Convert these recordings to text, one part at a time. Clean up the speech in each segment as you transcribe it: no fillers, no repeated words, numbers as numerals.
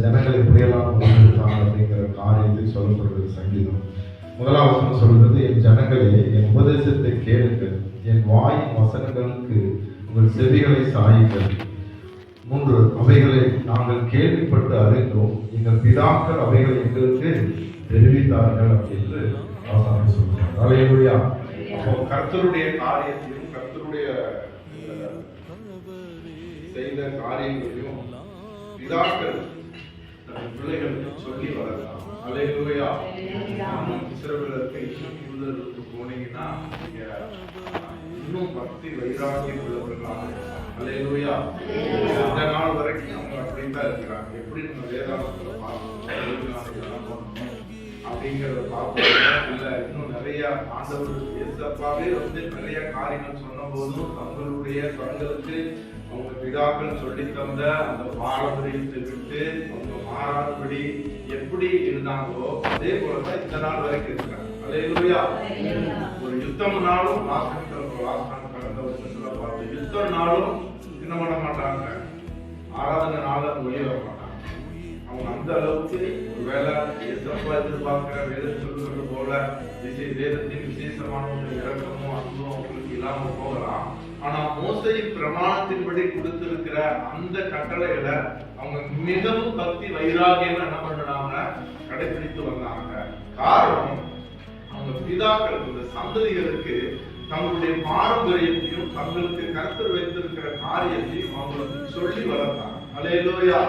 ஜனங்கள் எப்படியெல்லாம் முடிவெடுத்தாங்க அப்படிங்கிற காரியத்தை சொல்லப்படுகிறது. சங்கீதம் 1ஆம் வசனம் சொல்கிறது, என் ஜனங்களே என் உபதேசத்தை கேளுங்கள், என் வாயின் வசனங்களுக்கு உங்கள் செவிகளை சாயுங்கள். 3, அவைகளை நாங்கள் கேள்விப்பட்டு அறிந்தோம், எங்கள் பிதாக்கள் அவைகளை எங்களுக்கு தெரிவித்தார்கள் அப்படின்னு ஆசாமி சொல்றாங்க. அல்லேலூயா. கர்த்தருடைய காரியத்தையும் கர்த்தருடைய செய்த காரியங்களையும் பிதாக்கள் தன் பிள்ளைகளுக்கு சொல்லி வளர்க்கலாம். அல்லேலூயா. இஸ்ரவேலருக்கு இன்னும் யூதருக்கு போனீங்கன்னா நீங்க இன்னும் பக்தி வைராகியம் உள்ளவர்களாக இருக்கலாம். அல்லேலூயா. இந்த நாள் வரைக்கும் அவங்க அப்படித்தான் இருக்கிறாங்க. எப்படி நம்ம வேதாளத்துல பார்க்கணும் அப்படிங்கிறத பார்க்கணும். இல்ல இன்னும் நிறைய ஆண்டவர் ஏசப்பாவே நிறைய காரியங்கள் சொன்ன போதும் தங்களுடைய தங்களுக்கு அவங்க பிதாக்கள் சொல்லி தந்த அந்த பாரம்பரியத்தை விட்டு அவங்க மாறாதபடி எப்படி இருந்தாங்களோ அதே போலதான் இந்த நாள் வரைக்கும் இருக்கிறாங்க. அல்லேலூயா. ஒரு யுத்தம்னாலும் கடந்த வருஷத்துல பார்த்து யுத்தம்னாலும் என்ன பண்ண மாட்டாங்க, ஆராதனை நாள வெளியே வர மாட்டாங்க. அவங்க அந்த அளவுக்கு ஒரு வேலை எதிர்பார்க்கிற வேதம் சொல்றது போல வேதத்தின் விசேஷமான ஒரு இறக்கமும் அன்பும் அவங்களுக்கு இல்லாம போகலாம். ஆனா மோசையின் பிரமாணத்தின்படி கொடுத்திருக்கிற அந்த கட்டளைகளை அவங்க மிகவும் பக்தி வைராகியம் என்ன பண்ணாங்க, கடைபிடித்து வந்தாங்க. காரணம், அவங்க பிதாக்கள் இந்த சந்ததிகளுக்கு தங்களுடைய பாரம்பரியத்தையும் தங்களுக்கு கருத்து வைத்திருக்கிற காரியத்தையும் அவங்களுக்கு சொல்லி வளர்த்தாங்க. அல்லேலூயா.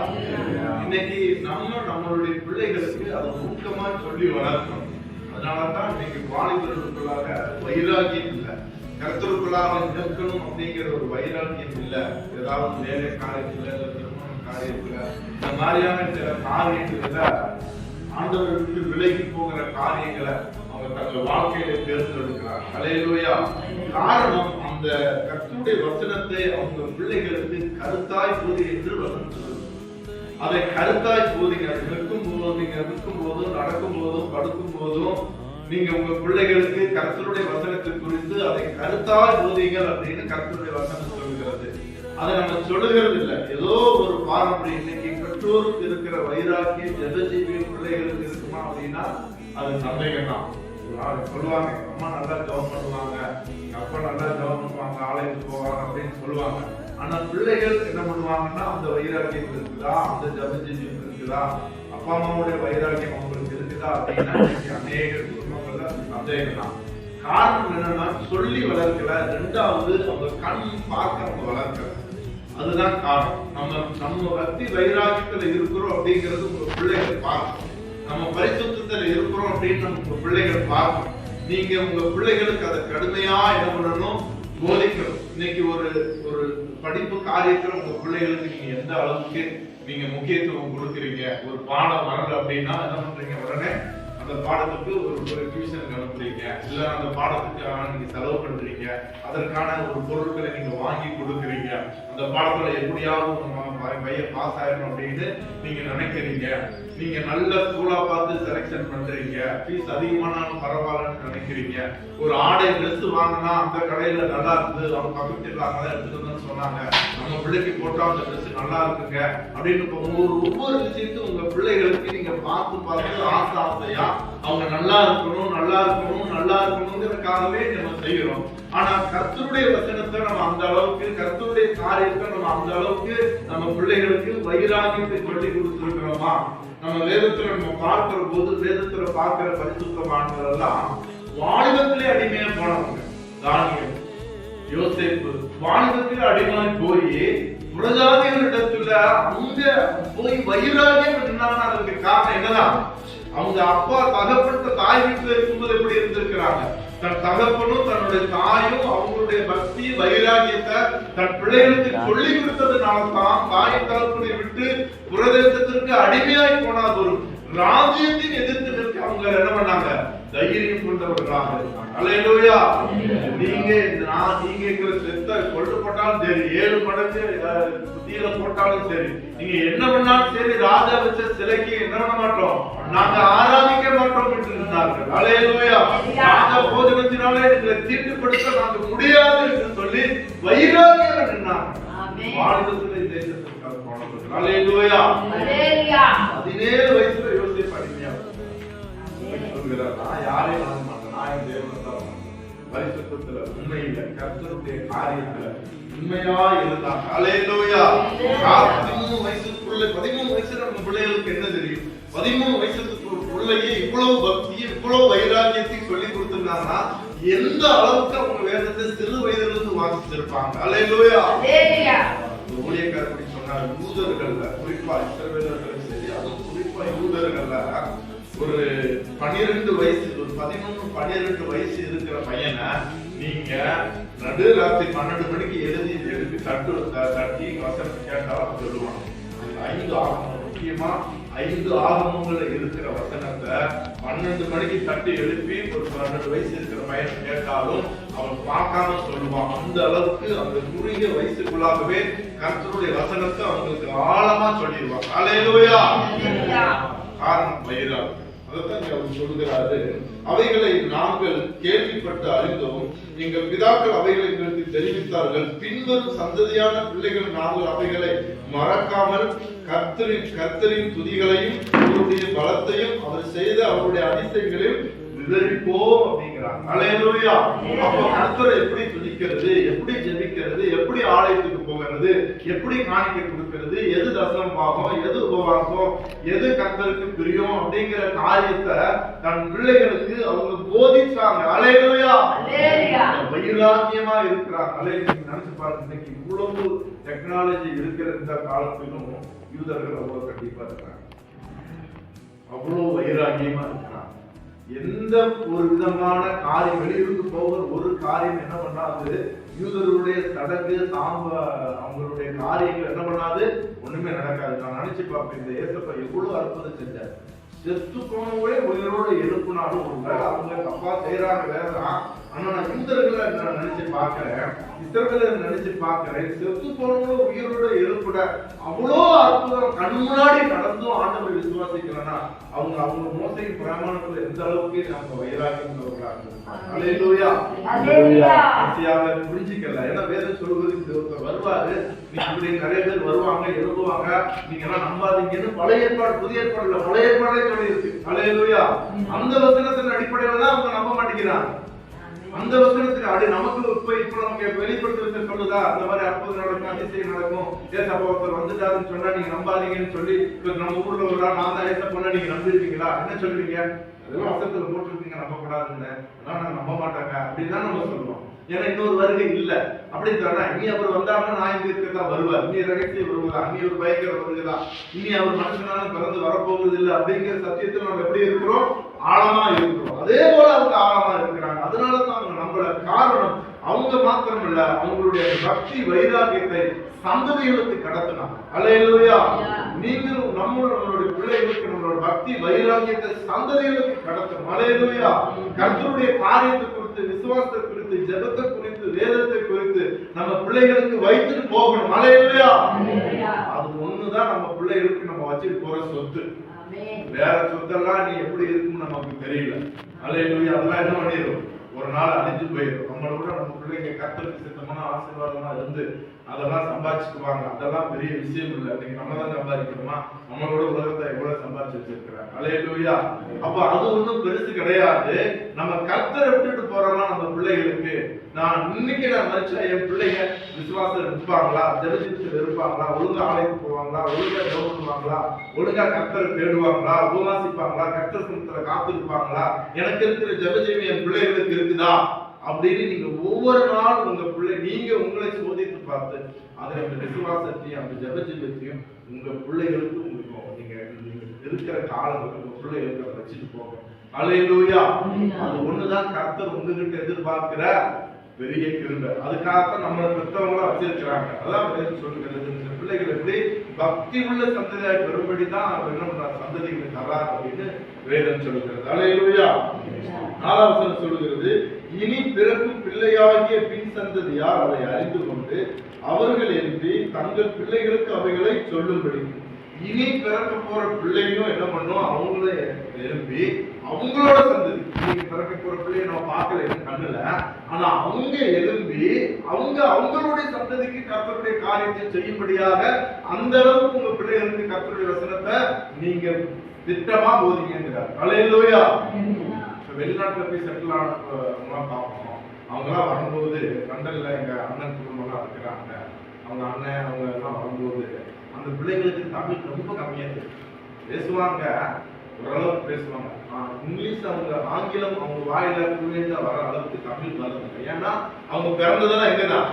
இன்னைக்கு நம்மளுடைய பிள்ளைகளுக்கு அதை ஊக்கமா சொல்லி வளர்க்கணும். அதனாலதான் இன்னைக்கு வாலிபர்களுக்குள்ளாக வைராகியம் இல்லை, கருத்துருக்குள்ளாக நிற்கணும் அப்படிங்கிற ஒரு வைராகியம் இல்லை. ஏதாவது வேலை காரியத்துல திருமண காரியத்துல இந்த மாதிரியான சில காரியங்கள்ல ஆண்டவர்களுக்கு விலகி போகிற காரியங்களை அவங்க தங்கள் வாழ்க்கையில தேர்ந்தெடுக்கிறார். அல்லேலூயா. காரணம், அந்த கர்த்தருடைய வசனத்தை அவங்க பிள்ளைகளுக்கு கருத்தாய் போதி என்று வசனம். அதை கருத்தாய் போதிங்க. நிற்கும் போதும் நடக்கும் போதும் படுக்கும் போதும் நீங்க உங்க பிள்ளைகளுக்கு கர்த்தருடைய வசனத்தை குறித்து அதை கருத்தாய் போதிங்கள் அப்படின்னு கர்த்தருடைய வசனம் சொல்கிறது. அதை நம்ம சொல்லுகிறது இல்லை, ஏதோ ஒரு பாரம்பரியம். இன்னைக்கு பெற்றோருக்கு இருக்கிற வைராக்கியம் ஜெபஜீவியின் பிள்ளைகளுக்கு இருக்குமா அப்படின்னா அது சந்தேகம் தான். சொல்லுவாங்க, அம்மா நல்லா ஜெபம் பண்ணுவாங்க, அப்பா நல்லா ஜெபம் பண்ணுவாங்க, ஆலயத்துக்கு போவாங்க அப்படின்னு சொல்லுவாங்க. ஆனா பிள்ளைகள் என்ன பண்ணுவாங்கன்னா அந்த வைராக்கியம் இருக்குதா, அந்த ஜெபஜீவியம் இருக்குதா, அப்பா அம்மாவுடைய வைராக்கியம் அவங்களுக்கு இருக்குதா அப்படின்னா அநேக குடும்பங்கள்ல சந்தேகம் தான். காரணம் என்னன்னா சொல்லி வளர்க்கல. 2வது அவங்க கண் பார்க்க அவங்க வளர்க்கல. அதுதான் காரணம். நம்ம பக்தி வைராக்கியத்துல இருக்கிறோம் அப்படிங்கிறது உங்க பிள்ளைகள் பார்க்கணும். நம்ம பரிசுத்தத்துல இருக்கிறோம் அப்படின்னு நம்ம பிள்ளைகள் பார்க்கணும். நீங்க உங்க பிள்ளைகளுக்கு அதை கடுமையா என்ன பண்ணணும், போதிக்கணும். இன்னைக்கு ஒரு படிப்பு காரியத்துல உங்க பிள்ளைகளுக்கு நீங்க எந்த அளவுக்கு நீங்க முக்கியத்துவம் கொடுக்குறீங்க. ஒரு பாடம் வரல அப்படின்னா என்ன பண்றீங்க, உடனே அந்த பாடத்துக்கு ஒரு டியூஷன் அனுப்புறீங்க, இல்ல அந்த பாடத்துக்கு நீங்க செலவு பண்றீங்க, அதற்கான ஒரு பொருட்களை நீங்க வாங்கி கொடுக்குறீங்க. அந்த பாடத்துல எப்படியாவது பையன் பாஸ் ஆயிடணும் அப்படின்னு நீங்க நினைக்கிறீங்க. நீங்க நல்ல ஸ்கூலா பார்த்து செலக்ஷன் பண்றீங்க, ஃபீஸ் அதிகமானாலும் பரவாயில்லன்னு நினைக்கிறீங்க. ஒரு ஆடை ட்ரெஸ் வாங்கினா அந்த கடையில நல்லா இருக்குது, அவங்க பக்கத்து இருக்காங்க எடுத்துக்கணும்னு சொன்னாங்க, நம்ம பிள்ளைக்கு போட்டா அந்த ட்ரெஸ் நல்லா இருக்குங்க அப்படின்னு ஒவ்வொரு விஷயத்தையும் உங்க பிள்ளைகளுக்கு நீங்க பார்த்து ஆசையா அவங்க நல்லா இருக்கணும்ங்கிறதுக்காகவே நம்ம செய்யறோம். ஆனா கர்த்தருடைய வசனத்தை நம்ம அந்த அளவுக்கு, கர்த்தருடைய காரியத்தை நம்ம அந்த அளவுக்கு நம்ம பிள்ளைகளுக்கு வைராகியத்தை சொல்லி கொடுத்துருக்கிறோமா? நம்ம வேதத்துல நம்ம பார்க்கிற போது, வேதத்துல பார்க்கிற பரிசுத்தவான்கள் எல்லாம் வாலிபத்திலே அடிமையா போனவங்க. தானியேல், யோசேப்பு வாலிபத்திலே அடிமையாய் போய் புறஜாதிகளிடத்துல அங்க போய் வைராகியம் இருந்தாங்கன்னா அதுக்கு காரணம் என்னதான்? அவங்க அப்பா தகப்பட்ட தாய் வீட்டுல இருக்கும்போது எப்படி இருந்திருக்கிறாங்க? தன் தகப்பனும் தன்னுடைய தாயும் அவங்களுடைய பக்தி வைராகியத்தை தன் பிள்ளைகளுக்கு சொல்லி கொடுத்ததுனாலதான் தாய் தகப்பனை விட்டு புரதேசத்திற்கு அடிமையாய் போனாது. ஒரு ராஜ்யத்தின் எதிர்த்து நிற்க அவங்க என்ன பண்ணாங்க, தைரியம் கொண்டவர்களாக இருக்காங்க. அல்லேலூயா. நீங்க செத்த கொல்லப்பட்டாலும் சரி, 7 மடங்கு தீர போட்டாலும் சரி, நீங்க என்ன பண்ணாலும் சரி, ராஜா வச்ச சிலைக்கு என்ன பண்ண மாட்டோம், நாங்க ஆராதிக்க மாட்டோம் என்று இருந்தார்கள். அல்லேலூயா. ராஜா போஜனத்தினாலே எங்களை தீட்டுப்படுத்த நாங்க முடியாது என்று சொல்லி வைராகியம் நின்றாங்க. வாழ்வதிலே தேசத்திற்காக போனவர்கள். அல்லேலூயா. 17 வயசுல யோசேப்பு அடிமையா சொல்கிறார், நான் யாரையும் நம்ப மாட்டேன், நான் என் தேவனை தான் பரிசுத்தத்துல உண்மையில கர்த்தருடைய காரியத்துல உண்மையா இருந்தாங்க. அல்லேலூயா. 13 வயசுல நம்ம பிள்ளைகளுக்கு என்ன தெரியும்? 13 வயசுக்கு பிள்ளையே இவ்வளவு பக்தியை இவ்வளவு வைராக்கியத்தையும் சொல்லி கொடுத்திருந்தாங்கன்னா எந்த அளவுக்கு அவங்க வேதத்தை சிறு வயதுல இருந்து வாசிச்சிருப்பாங்க. அல்லேலூயா. ஊழியக்காரர் சொன்னார், யூதர்கள்ல குறிப்பா இஸ்ரவேலர்களும் சரி, அதுவும் குறிப்பா யூதர்கள்ல ஒரு 12 வயசு, ஒரு 11-12 வயசு இருக்கிற பையனை நீங்க நடுராத்திரி 12 மணிக்கு எழுப்பி தட்டி வசனம் கேட்டா சொல்லுவாங்க. 5 ஆகமம், முக்கியமா 5 ஆகமங்கள்ல இருக்கிற வசனத்தை 12 மணிக்கு தட்டி எழுப்பி ஒரு 12 வயசு இருக்கிற பையனை கேட்டாலும் அவன் பார்க்காம சொல்லுவான். அந்த அளவுக்கு அந்த குறுகிய வயசுக்குள்ளாகவே கர்த்தருடைய வசனத்தை அவங்களுக்கு ஆழமா சொல்லிடுவாங்க. அல்லேலூயா. காரணம் வைராக்கியம். அதைத்தான் அவர் சொல்கிறாரு, அவைகளை நாங்கள் கேள்விப்பட்டு அறிந்தோம், எங்கள் பிதாக்கள் அவைகளை எங்களுக்கு தெரிவித்தார்கள், பின்வரும் சந்ததியான பிள்ளைகள் நாங்கள் அவைகளை மறக்காமல் கர்த்தரின் துதிகளையும் அவருடைய பலத்தையும் அவர் செய்த அவருடைய அதிசயங்களையும் விவரிப்போம் அப்படிங்கிறாங்க. அல்லேலூயா. அப்போ கர்த்தரை எப்படி துதிக்கிறது, எப்படி ஜெபிக்கிறது, எப்படி ஆலயத்துக்கு போகிறது, எப்படி காணிக்கை கொடுக்கிறது, எது தசம பாகம், எது உபவாசம், எது கர்த்தருக்கு பிரியம் அப்படிங்கிற காரியத்தை தன் பிள்ளைகளுக்கு அவங்க போதிச்சாங்க. அல்லேலூயா. வைராக்கியமா இருக்கிறாங்க. நினைச்சு பாருங்க, இன்னைக்கு இவ்வளவு டெக்னாலஜி இருக்கிற இந்த காலத்திலும் யூதர்கள் அவ்வளவு கண்டிப்பா இருக்கிறாங்க, அவ்வளவு வைராக்கியமா இருக்கிறாங்க. எந்த ஒரு விதமான காரியம் வெளியிருந்து போகிற ஒரு காரியம் என்ன பண்ணாது, யூதர்களுடைய சடங்கு அவங்களுடைய காரியங்கள் என்ன பண்ணாது, ஒண்ணுமே நடக்காது. நான் நினைச்சு பார்ப்பேன், இந்த ஏசப்பா எவ்வளவு அற்புதம் செஞ்சார். செத்து போனவே உயிரோடு எழுப்புனாலும் ஒருவேளை அவங்க தப்பா செய்யறாங்க வேறதான். ஆனா நான் யூதர்களை நினைச்சு பார்க்கிறேன், இஸ்ரவேலரை நினைச்சு பார்க்கிறேன், செத்து போனவங்களும் உயிரோடு எழுப்புட அவ்வளோ அற்புதம் கண் முன்னாடி நடந்தும் ஆண்டவரை விசுவாசிக்கிறேன்னா அவங்க மோசையின் பிரமாணத்துல எந்த அளவுக்கு அவங்க வைராக்கியம் சொல்றாங்க. அல்லேலூயா. புரிஞ்சுக்கல, ஏன்னா வேதம் சொல்வதற்கு ஒருத்தர் வருவாரு, நீங்க நிறைய பேர் வருவாங்க எழுப்புவாங்க, நீங்க எல்லாம் நம்பாதீங்கன்னு பழைய ஏற்பாடு புதிய ஏற்பாடுல பழைய ஏற்பாடே சொல்லி இருக்கு. அல்லேலூயா. அந்த வசனத்தின் அடிப்படையில தான் அவங்க நம்ப மாட்டேங்கிறாங்க. அந்த வசனத்துக்கு நமக்கு இப்ப நமக்கு வெளிப்படுத்த சொல்லுதா, அந்த மாதிரி அற்புதம் நடக்கும், அதிசயம் நடக்கும், ஏசப்பாவத்தர் வந்துட்டாருன்னு சொன்னா நீங்க நம்பாதீங்கன்னு சொல்லி நம்ம ஊர்ல ஒரு நான் தான் ஏசப்பா நீங்க நம்பிருக்கீங்களா, என்ன சொல்லுவீங்க? அதெல்லாம் வசனத்துல போட்டிருக்கீங்க, நம்பக்கூடாதுன்னு, நான் நம்ப மாட்டாங்க அப்படின்னு தான் நம்ம சொல்லுவோம். ஏன்னா இன்னொரு வருகை இல்ல அப்படின்னு சொன்னா, இனி அவர் வந்தாருன்னா நான் இங்க இருக்கதான் வருவார், இனி ரகசிய வருவதா, இனி ஒரு பயங்கர வருகிறதா, இனி அவர் மனுஷனால பிறந்து வரப்போவது இல்லை அப்படிங்கிற சத்தியத்தில் நம்ம எப்படி இருக்கிறோம், ஆழமா இருக்கிறோம். அதே போல அவங்க ஆழமா இருக்கிறாங்க. அதனாலதான் அவங்க நம்மள காரணம் அவங்க மாத்திரம் இல்ல, அவங்களுடைய பக்தி வைராக்கியத்தை சந்ததிகளுக்கு கடத்தினாங்க. அல்லேலூயா. நீங்களும் நம்மளுடைய பிள்ளைகளுக்கு நம்மளோட பக்தி வைராக்கியத்தை சந்ததிகளுக்கு கடத்தணும். அல்லேலூயா. கர்த்தருடைய காரியத்தை குறித்து, விசுவாசத்தை குறித்து, ஜெபத்தை குறித்து, வேதத்தை குறித்து நம்ம பிள்ளைகளுக்கு வைத்துட்டு போகணும். அல்லேலூயா. அது ஒண்ணுதான் நம்ம பிள்ளைகளுக்கு நம்ம வச்சுட்டு போற சொத்து. வேற சொத்தெல்லாம் நீ எப்படி இருக்குன்னு நமக்கு தெரியல. அல்லேலூயா. அதெல்லாம் என்ன பண்ணிடும், ஒரு நாள் அழிஞ்சு போயிடும். நம்மளோட நம்ம பிள்ளைங்க கர்த்தருக்கு சித்தமான ஆசீர்வாதமா இருந்து அதெல்லாம் சம்பாதிச்சுக்குவாங்க. அதெல்லாம் பெரிய விஷயம் இல்லை. இன்னைக்கு நம்ம தான் சம்பாதிக்கணுமா, நம்மளோட உலகத்தை எவ்வளவு சம்பாதிச்சு வச்சிருக்கிறாங்க. அல்லேலூயா. அப்ப அது ஒண்ணும் பெருசு கிடையாது. நம்ம கர்த்தரை விட்டுட்டு போறோம்னா நம்ம பிள்ளைகளுக்கு, நான் இன்னைக்கு நான் மறிச்சா என் பிள்ளைங்க விசுவாசம் இருப்பாங்களா, ஜெபத்தில் இருப்பாங்களா, ஒழுங்கா ஆலயத்துக்கு போவாங்களா, ஒழுங்கா ஜெபம் பண்ணுவாங்களா, ஒழுங்கா கர்த்தரை தேடுவாங்களா, உபவாசிப்பாங்களா, கர்த்தர் சமூகத்துல காத்திருப்பாங்களா, எனக்கு இருக்கிற ஜெபஜீவி என் பிள்ளைகளுக்கு இருக்குதா அப்படின்னு நீங்க ஒவ்வொரு நாள் உங்க பிள்ளை நீங்க உங்களை சோதித்து பார்த்து அதை அந்த விசுவாசத்தையும் அந்த ஜெபஜீவத்தையும் உங்க பிள்ளைகளுக்கு நீங்க இருக்கிற காலங்களுக்கு உங்க பிள்ளைகளுக்கு அதை வச்சுட்டு போங்க. அல்லேலூயா. அது ஒண்ணுதான் கர்த்தர் உங்ககிட்ட எதிர்பார்க்கிற பெரிய கிருபை. அதுக்காகத்தான் நம்மளை பெற்றவங்களா வச்சிருக்கிறாங்க. அதான் சொல்லுகிறது, இந்த பிள்ளைகள் எப்படி பக்தி உள்ள சந்ததியாக பெறும்படிதான் அவர் என்ன பண்றார், சந்ததிகளை தரார் அப்படின்னு வேதம் சொல்லுகிறது. அல்லேலூயா. 4ஆம் வசனம் சொல்லுகிறது, இனி பிறக்கும் பிள்ளையாகிய பின் சந்ததியார் அதை அறிந்து கொண்டு அவர்கள் எழுப்பி தங்கள் பிள்ளைகளுக்கு அவைகளை சொல்லும்படி. இனி பிறக்க போற பிள்ளையும் என்ன பண்ணும், அவங்களே எழுப்பி அவங்களோட சந்ததி. நீங்க பிறக்க போற பிள்ளைய நம்ம பார்க்கல கண்ணுல, ஆனா அவங்க எழும்பி அவங்களுடைய சந்ததிக்கு கர்த்தருடைய காரியத்தை செய்யும்படியாக அந்த அளவுக்கு உங்க பிள்ளைகளுக்கு கர்த்தருடைய வசனத்தை நீங்க திட்டமா போதிங்கிறார். அல்லேலூயா. வெளிநாட்டுல போய் செட்டில் ஆனவங்களாம் பார்ப்போம். அவங்களாம் வரும்போது லண்டன்ல எங்க அண்ணன் குடும்பம்லாம் இருக்கிறாங்க. அவங்க அண்ணன் அவங்க எல்லாம் வரும்போது அந்த பிள்ளைங்களுக்கு தமிழ் ரொம்ப கம்மியா இருக்கு. பேசுவாங்க, ஓரளவுக்கு பேசுவாங்க. இங்கிலீஷ் அவங்க ஆங்கிலம் அவங்க வாயில புரிஞ்சா வர அளவுக்கு தமிழ் வரதில்லை. ஏன்னா அவங்க பிறந்ததெல்லாம் எங்கதான்?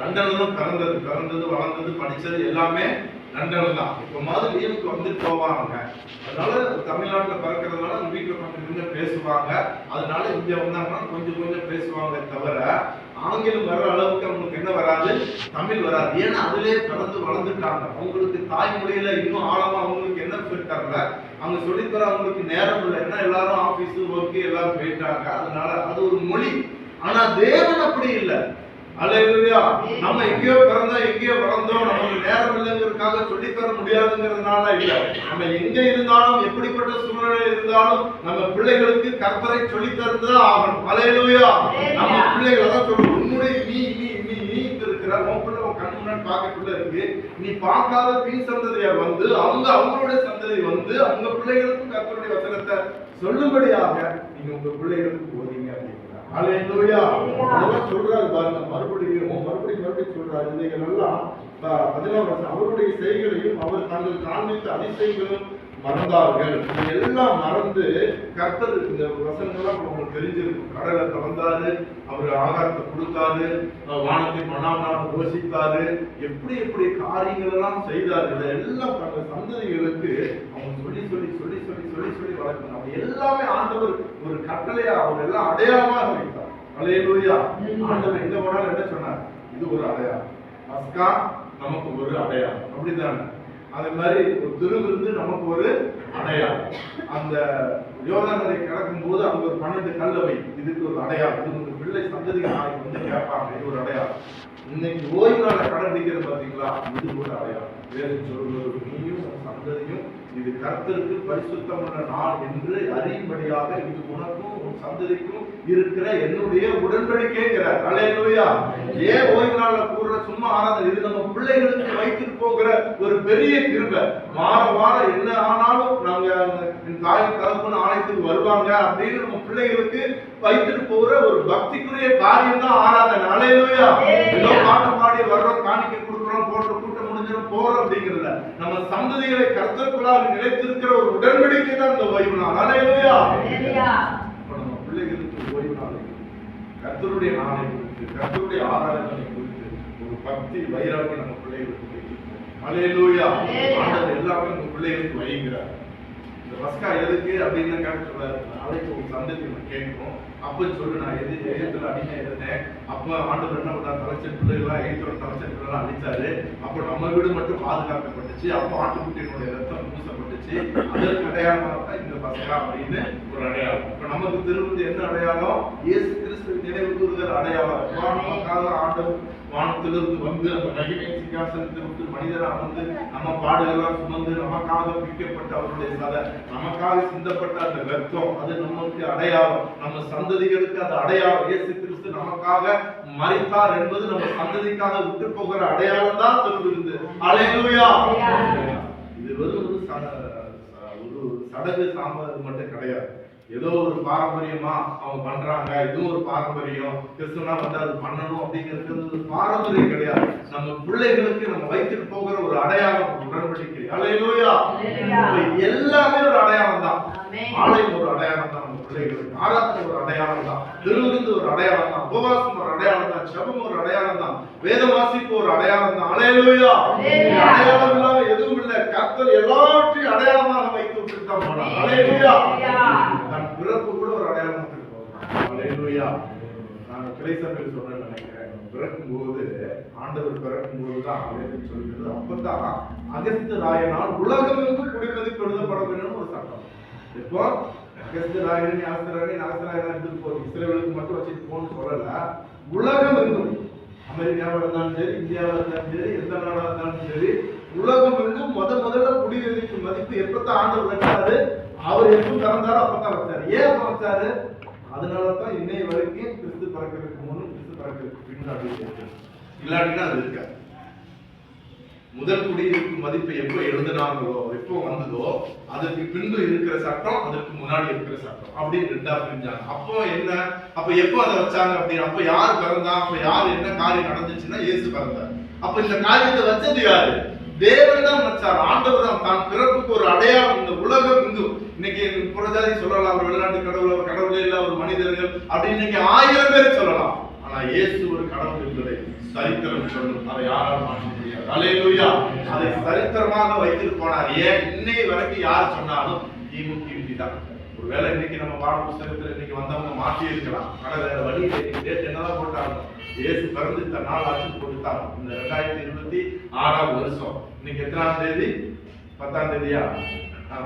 லண்டன்ல தான் பிறந்தது வளர்ந்தது படிச்சது எல்லாமே லண்டன்ல தான். இப்போ மாதிரி லீவுக்கு வந்துட்டு போவாங்க. அதனால தமிழ்நாட்டுல பிறக்கிறதுனால அவங்க வீட்டுல கொஞ்சம் பேசுவாங்க. அதனால இங்க வந்தாங்கன்னா கொஞ்சம் பேசுவாங்க தவிர ஆங்கிலம் வர்ற அளவுக்கு அவங்களுக்கு என்ன வராது? தமிழ் வராது. ஏன்னா அதுலயே பிறந்து வளர்ந்துட்டாங்க. அவங்களுக்கு தாய்மொழியில இன்னும் ஆழமா அவங்களுக்கு என்ன சொல்லி தரல, அவங்க சொல்லித்தர அவங்களுக்கு நேரம் இல்லை. ஏன்னா எல்லாரும் ஆபீஸ் ஒர்க்கு எல்லாரும் போயிட்டாங்க. அதனால அது ஒரு மொழி. ஆனா தேவன் அப்படி இல்லை. அல்லேலூயா. நம்ம எங்கேயோ பிறந்தோம், எங்கேயோ வளர்ந்தோம், நமக்கு நேரம் இல்லைங்கிறதுக்காக சொல்லித்தர முடியாதுங்கிறதுனால இல்ல. நம்ம எங்க இருந்தாலும் எப்படிப்பட்ட சூழ்நிலை இருந்தாலும் நம்ம பிள்ளைகளுக்கு கர்த்தரை சொல்லித்தரதான் ஆகணும். அல்லேலூயா. நம்ம பிள்ளைகளை தான் சொல்லுவோம், உன்னுடைய நீ இருக்கிற உன் பிள்ளை உன் கண் முன்னாடி பார்க்கக்குள்ள இருக்கு. நீ பார்க்காத பின் சந்ததியார் வந்து அவங்களுடைய சந்ததி வந்து அவங்க பிள்ளைகளுக்கும் கர்த்தருடைய வசனத்தை சொல்லும்படியாக நீங்க உங்க பிள்ளைகளுக்கு போதீங்க அப்படின்னு. அல்லேலூயா. அதெல்லாம் சொல்றாரு பாருங்க. மறுபடியும் சொல்றாரு. இவைகள் எல்லாம் 14 அவருடைய செய்களையும் அவர் தாங்கள் காண்பித்த அதிசயங்களும் மறந்தார்கள். எல்லாம் மறந்து கர்த்தர் இந்த வசனங்கள்லாம் உங்களுக்கு தெரிஞ்சிருக்கும். கடலை திறந்தாரு, அவர் ஆகாரத்தை கொடுத்தாரு, வானத்தை மண்ணாம யோசித்தாரு, எப்படி காரியங்கள் எல்லாம் செய்தாரு. இதெல்லாம் தங்கள் சந்ததிகளுக்கு அவங்க சொல்லி வளர்க்கணும். அவங்க எல்லாமே ஆண்டவர் ஒரு கட்டளையா அவர் எல்லாம் அடையாளமாக வைத்தார். அல்லேலூயா. ஆண்டவர் எங்க போனாலும் என்ன சொன்னார்? இது ஒரு அடையாளம். பஸ்கா நமக்கு ஒரு அடையாளம். அப்படித்தானே? அதே மாதிரி ஒரு திருவிருந்து நமக்கு ஒரு அடையாளம். அந்த யோர்தான் நதியை கடக்கும் போது அங்க ஒரு 12 கல்லை வை, இதுக்கு ஒரு அடையாளம். இது உங்க பிள்ளை சந்ததிகள் நாளைக்கு வந்து கேட்பாங்க, இது ஒரு அடையாளம். இன்னைக்கு ஓய்வு நாளை கடைபிடிக்கிறது பாத்தீங்களா, இது ஒரு அடையாளம். வேறு சொல்வது நீயும் சந்ததியும் இது கர்த்தருக்கு பரிசுத்தமான நாள் என்று அறியும்படியாக இது உனக்கும் உன் சந்ததிக்கும் இருக்கிற என்னுடைய உடன்படிக்கைங்கிறார். அல்லேலூயா. ஏன் ஓய்வு நாள்ல கூடுற சும்மா ஆராதனை? இது நம்ம பிள்ளைகளுக்கு வைத்துட்டு போகிற ஒரு பெரிய கிருபை. வாரம் என்ன ஆனாலும் நாங்க என் தாய் தகப்பன் ஆலயத்துக்கு வருவாங்க அப்படின்னு நம்ம பிள்ளைகளுக்கு வைத்துட்டு போகிற ஒரு பக்திக்குரிய காரியம் தான் ஆராதனை. அல்லேலூயா. ஏதோ பாட்டு பாடி வர்றோம், காணிக்கை கொடுக்குறோம், போடுற கூட்டம் முடிஞ்சிடும் போறோம் அப்படிங்கிறதுல நம்ம சந்ததிகளை கர்த்தருக்குள்ளாக நிலைத்திருக்கிற ஒரு உடன்படிக்கை தான் இந்த ஓய்வு நாள். அல்லேலூயா. இப்ப நம்ம பிள்ளைகளுக்கு ஓய்வு நாள் கர்த்தருடைய நாளை குறித்து, கர்த்தருடைய ஆராதனை குறித்து ஒரு பக்தி வைராகியம் நம்ம பிள்ளைகளுக்கு வைத்திருக்கோம். அல்லேலூயா. ஆண்டவர் எல்லாமே உங்க பிள்ளைகளுக்கு வைக்கிறார். இந்த பஸ்கா எதுக்கு அப்படின்னு சொல்றாரு. நாளைக்கு ஒரு சந்ததி கேட்கும். அப்ப சொல்லு, நான் எதிர்த்துல அடிமை இருந்தேன். அப்ப ஆண்டவர் என்ன பண்ணார்? தலைச்சல் பிள்ளைகளா எயித்தோட தலைச்சல் பிள்ளைகளா அழிச்சாரு. அப்ப நம்ம வீடு மட்டும் பாதுகாக்கப்பட்டுச்சு. அப்ப ஆட்டுக்குட்டியினுடைய ரத்தம் பூசப்பட்டுச்சு. அதற்கு அடையாளமாக இந்த பஸ்கா அப்படின்னு ஒரு அடையாளம். இப்ப நமக்கு திரும்ப என்ன அடையாளம்? இயேசு கிறிஸ்து நினைவு கூறுகிற அடையாளம். நமக்காக ஆண்டவர் வானத்திலிருந்து வந்து அந்த மகிமை சிங்காசனத்தை விட்டு மனிதரா வந்து நம்ம பாடுகள்லாம் சுமந்து நமக்காக பிடிக்கப்பட்ட அவருடைய சதை, நமக்காக சிந்தப்பட்ட அந்த ரத்தம், அது நமக்கு அடையாளம். நம்ம சந்ததிகளுக்கு அது அடையாளம். இயேசு கிறிஸ்து நமக்காக மரித்தார் என்பது நம்ம சந்ததிக்காக விட்டு போகிற அடையாளம் தான் திருவிருந்து. அல்லேலூயா. இது வெறும் ஒரு சடங்கு சாம்பல் மட்டும் கிடையாது. ஏதோ ஒரு பாரம்பரியமா அவங்க பண்றாங்க, இதுவும் ஒரு பாரம்பரியம், கிறிஸ்துவனா வந்து அது பண்ணணும் அப்படிங்கிறது ஒரு பாரம்பரியம் கிடையாது. நம்ம பிள்ளைகளுக்கு நம்ம வைத்துட்டு போகிற ஒரு அடையாளம், உடன்படிக்கை. அல்லேலூயா. எல்லாமே ஒரு அடையாளம் தான். ஆலயம் ஒரு அடையாளம் தான், நம்ம பிள்ளைகளுக்கு ஆராதனை ஒரு அடையாளம் தான், திருவிருந்து ஒரு அடையாளம் தான், உபவாசம் ஒரு அடையாளம் தான், ஜெபம் ஒரு அடையாளம் தான், வேத வாசிப்பு ஒரு அடையாளம் தான். அல்லேலூயா. அடையாளம் இல்லாம எதுவும் இல்லை. கர்த்தர் எல்லாவற்றையும் அடையாளமாக வைத்து விட்டு தான் போனார். அல்லேலூயா. தன் பிறப்பு கூட ஒரு அடையாளமாக இருக்கும். அல்லேலூயா. நான் கிளைசபையில் சொல்றேன்னு நினைக்கிறேன். பிறக்கும் போது ஆண்டவர் பிறக்கும் போதுதான் அப்படின்னு சொல்லிக்கிறது. அப்பதான் அகஸ்து ராயனால் உலகமெங்கும் குடிமதிப்பு எழுதப்பட வேண்டும் ஒரு சட்டம். இப்போ அகஸ்து ராயன் ஆஸ்திரேலியா எடுத்துட்டு போறோம். இஸ்ரேலுக்கு மட்டும் வச்சுட்டு போன்னு சொல்லல, உலகம் எங்கும், அமெரிக்காவில் இருந்தாலும் சரி, இந்தியாவில் இருந்தாலும் சரி, எந்த நாடாக இருந்தாலும் சரி, உலகம் எங்கும் முதல்ல குடிமதிப்பு மதிப்பு எப்பதான் ஆண்டவர் வச்சாரு? அவர் எப்ப பிறந்தாரோ அப்பதான் வச்சாரு. ஏன் அப்ப வச்சாரு? அதனாலதான் இன்னைய வரைக்கும் கிறிஸ்து பிறக்கிறதுக்கு முன்னு கிறிஸ்து பிறக்கிறதுக்கு பின்னாடி இருக்கு. இல்லாட்டினா அது இருக்காது. முதல் குடியிருப்பு மதிப்பு எப்போ எழுதினாங்களோ, எப்போ வந்ததோ, அதற்கு பின்பு இருக்கிற சட்டம், அதற்கு முன்னாடி இருக்கிற சட்டம் அப்படின்னு ரெண்டா பிரிஞ்சாங்க. அப்போ என்ன, அப்ப எப்போ அதை வச்சாங்க அப்படின்னு, அப்ப யார் பிறந்தா, அப்ப யார் என்ன காரியம் நடந்துச்சுன்னா இயேசு பிறந்தார். அப்ப இந்த காரியத்தை வச்சது யாரு? தேவன் தான் வச்சார். ஆண்டவர் தான் தான் பிறப்புக்கு ஒரு அடையாளம். இந்த உலகம் இந்து இன்னைக்கு புறஜாதி சொல்லலாம், ஒரு வெளிநாட்டு கடவுள், ஒரு கடவுளே இல்ல, ஒரு மனிதர்கள் அப்படின்னு இன்னைக்கு 1000 பேர் சொல்லலாம். ஆனா இயேசு ஒரு கடவுள் என்பதை சரித்திரம் சொல்லும். அதை யாரால் மாற்ற முடியாது. அல்லேலூயா. அதை சரித்திரமாக வைத்துட்டு போனார். ஏன் இன்னை வரைக்கும் யார் சொன்னாலும் திமுக தான். ஒருவேளை இன்னைக்கு நம்ம பாட புத்தகத்துல இன்னைக்கு வந்தவங்க மாற்றி இருக்கலாம். ஆனா வேற வழி டேட் என்னதான் போட்டாங்க, இயேசு பிறந்து இந்த நாள் ஆட்சி கொடுத்தாங்க. இந்த 2026ஆம் வருஷம் இன்னைக்கு எத்தனாம் தேதி? 10ஆம் தேதியா?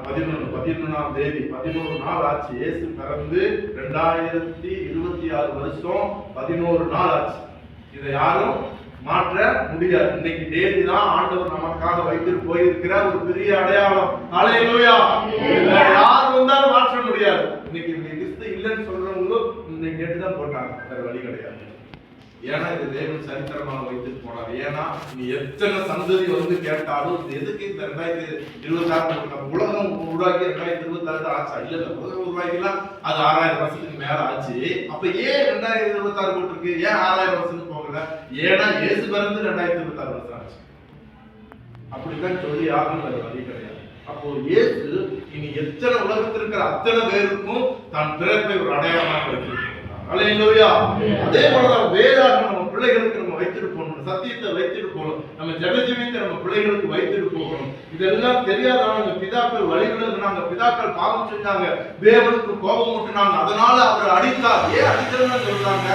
11ஆம் தேதி 11 நாள் ஆச்சு. இயேசு பிறந்து 2026 வருஷம் 11 நாள் ஆச்சு. இதை யாரும் மாற்ற முடியாது. இன்னைக்கு தேதி தான் ஆண்டவர் நமக்காக வைத்துட்டு போயிருக்கிற ஒரு பெரிய அடையாளம். அல்லேலூயா. யார் வந்தாலும் மாற்ற முடியாது. இன்னைக்கு கிறிஸ்து இல்லைன்னு சொல்றவங்களும் இன்னைக்கு டேட் தான் போட்டாங்க, வேற வழி கிடையாது. ஏன்னா இது தேவன் சரித்திரமாக வைத்துட்டு போனார். ஏன்னா நீ எத்தனை சந்ததி வந்து கேட்டாலும் எதுக்கு இந்த 2026 உலகம் உருவாக்கி 2026 ஆச்சா? இல்ல உலகம் உருவாக்கிலாம் அது 6000 வருஷத்துக்கு மேல ஆச்சு. அப்ப ஏன் 2026 போட்டிருக்கு? ஏன் 6000 வருஷத்துக்கு போகல? ஏன்னா இயேசு பிறந்து 2026 வருஷம் ஆச்சு. அப்படித்தான் சொல்லி யாரும் வேற வழி கிடையாது. அப்போ இயேசு இனி எத்தனை உலகத்தில் இருக்கிற அத்தனை பேருக்கும் தான் பிறப்பை ஒரு அடையாளமாக வைத்திருக்கிறார். அல்லேலூயா. அதே போலதான் வேதாகம் நம்ம பிள்ளைகளுக்கு நம்ம வைத்துட்டு போகணும். சத்தியத்தை வைத்துட்டு போகணும். நம்ம ஜெபஜீவியத்தை நம்ம பிள்ளைகளுக்கு வைத்துட்டு போகணும். இதெல்லாம் தெரியாதவங்க பிதாக்கள் வழிவிடுனாங்க, பிதாக்கள் பாவம் செஞ்சாங்க, தேவனுக்கு கோபம் ஊட்டினாங்க, அதனால அவர் அடித்தார். ஏன் அடித்ததுன்னு சொல்றாங்க?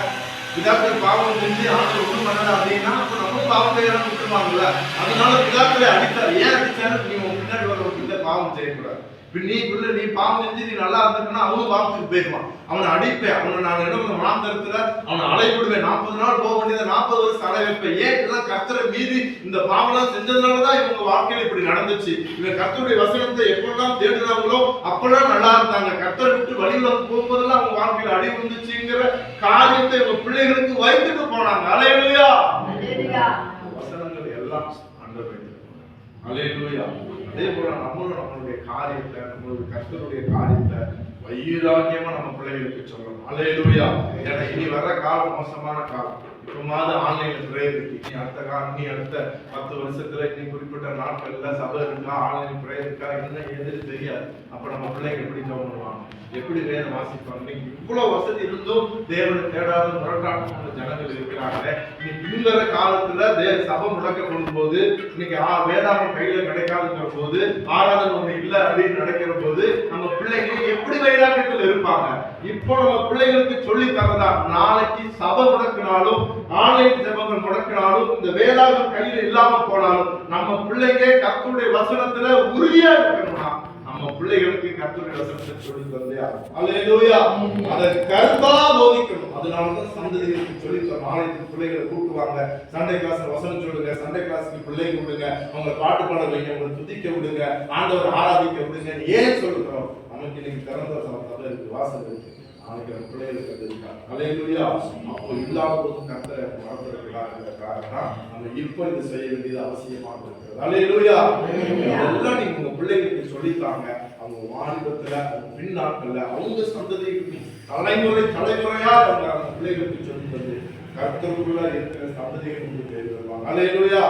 பிதாக்கள் பாவம் செஞ்சு ஆண்டவர் ஒண்ணும் பண்ணல அப்படின்னா அப்ப நம்ம பாவம் செய்யலாம் விட்டுருவாங்கல்ல. அதனால பிதாக்களை அடித்தார். ஏன் அடித்தாரு? நீ உன் பின்னாடி வரவங்க பாவம் செய்யக்கூடாது. நீ பாவம் செஞ்சு நீ நல்லா இருந்துட்டுனா அவனும் பாவத்துக்கு போயிடுவான். அவனை அடிப்பேன், அவனை நான் என்ன மாந்தரத்துல அவனை அலைவிடுவேன். 40 நாள் போக வேண்டியதை 40 வருஷம் அலை வைப்பேன். ஏன் இதெல்லாம் கர்த்தரை மீறி இந்த பாவம்லாம் செஞ்சதுனாலதான் இவங்க வாழ்க்கையில இப்படி நடந்துச்சு. இவங்க கர்த்தருடைய வசனத்தை எப்பெல்லாம் தேடுறாங்களோ அப்பெல்லாம் நல்லா இருந்தாங்க. கர்த்தரை விட்டு வழியில போகும்போதெல்லாம் அவங்க வாழ்க்கையில அடி வந்துச்சுங்கிற காரியத்தை இவங்க பிள்ளைகளுக்கு வைத்துட்டு போனாங்க. அல்லேலூயா. வசனங்கள் எல்லாம் ஆண்டவர் வைத்திருக்கிறார். அல்லேலூயா. அதே போல நம்மளும் நம்மளுடைய காரியத்தை, நம்மளுடைய கர்த்தருடைய காரியத்தை வைராக்கியமா நம்ம பிள்ளைகளுக்கு சொல்லணும். அல்லேலூயா. ஏன்னா இனி வர காலம் மோசமான காலம். இப்பமாவது ஆன்லைன்ல பிரேயர் இருக்கு. இனி அடுத்த 10 வருஷத்துல இனி குறிப்பிட்ட நாட்கள்ல சபை இருக்கா, ஆன்லைன் பிரேயர் இருக்கா, என்ன எதுன்னு தெரியாது. அப்ப நம்ம பிள்ளைங்க எப்படி ஜெபம் பண்ணுவாங்க, எப்படி வேதம் வாசிப்பாங்க? இன்னைக்கு இவ்வளவு வசதி இருந்தும் தேவனை தேடாத முரட்டாட்டம் ஜனங்கள் இருக்கிறாங்க. இன்னைக்கு பின்வர காலத்துல சபை முடக்கப்படும் போது, இன்னைக்கு வேதாகம் கையில கிடைக்காதுங்கிற போது, ஆராதனை ஒண்ணு இல்ல அப்படின்னு நடக்கிற போது நம்ம பிள்ளைங்க எப்படி வைராக்கியத்தில் இருப்பாங்க? இப்போ நம்ம பிள்ளைகளுக்கு சொல்லி தரதா, நாளைக்கு சபை முடக்கினாலும் ஆன்லைன் ஜெபங்கள் முடக்கினாலும் இந்த வேதாகம் கையில இல்லாம போனாலும் நம்ம பிள்ளைங்க கர்த்தருடைய வசனத்துல உறுதியா இருக்கணும்னா நம்ம பிள்ளைகளுக்கு கர்த்தருடைய வசனத்தை சொல்லி தந்தே ஆகும். அல்லேலூயா. அதை கருத்தா போதிக்கணும். அதனாலதான் சந்ததிகளுக்கு சொல்லி தர நாளைக்கு பிள்ளைகளை கூட்டுவாங்க. சண்டே கிளாஸ்ல வசனம் சொல்லுங்க, சண்டே கிளாஸ்க்கு பிள்ளைங்க விடுங்க, அவங்க பாட்டு பாட வைங்க, அவங்க துதிக்க விடுங்க, ஆண்டவர் ஆராதிக்க விடுங்க. ஏன் சொல்லுகிறோம்? நமக்கு இன்னைக்கு திறந்த சபை இருக்கு, வாசல் இருக்கு. நாளைக்கு நம்ம பிள்ளைகளுக்கு அது இருக்காங்க. அல்லேலூயா. அப்போ இல்லாத போது கர்த்தரை மறந்துருக்கிறார் காரணம் நம்ம இப்போ இது செய்ய வேண்டியது அவசியமாக இருக்கிறது. அல்லேலூயா. இதெல்லாம் நீங்க உங்க பிள்ளைகளுக்கு சொல்லித்தாங்க. அவங்க வாலிபத்துல பின் நாட்கள்ல அவங்க சந்ததிக்கு தலைமுறையா அவங்க அந்த பிள்ளைகளுக்கு சொல்லி தந்து கர்த்தருக்குள்ள இருக்கிற சந்ததிகள் கொண்டு பேர் வருவாங்க. அல்லேலூயா.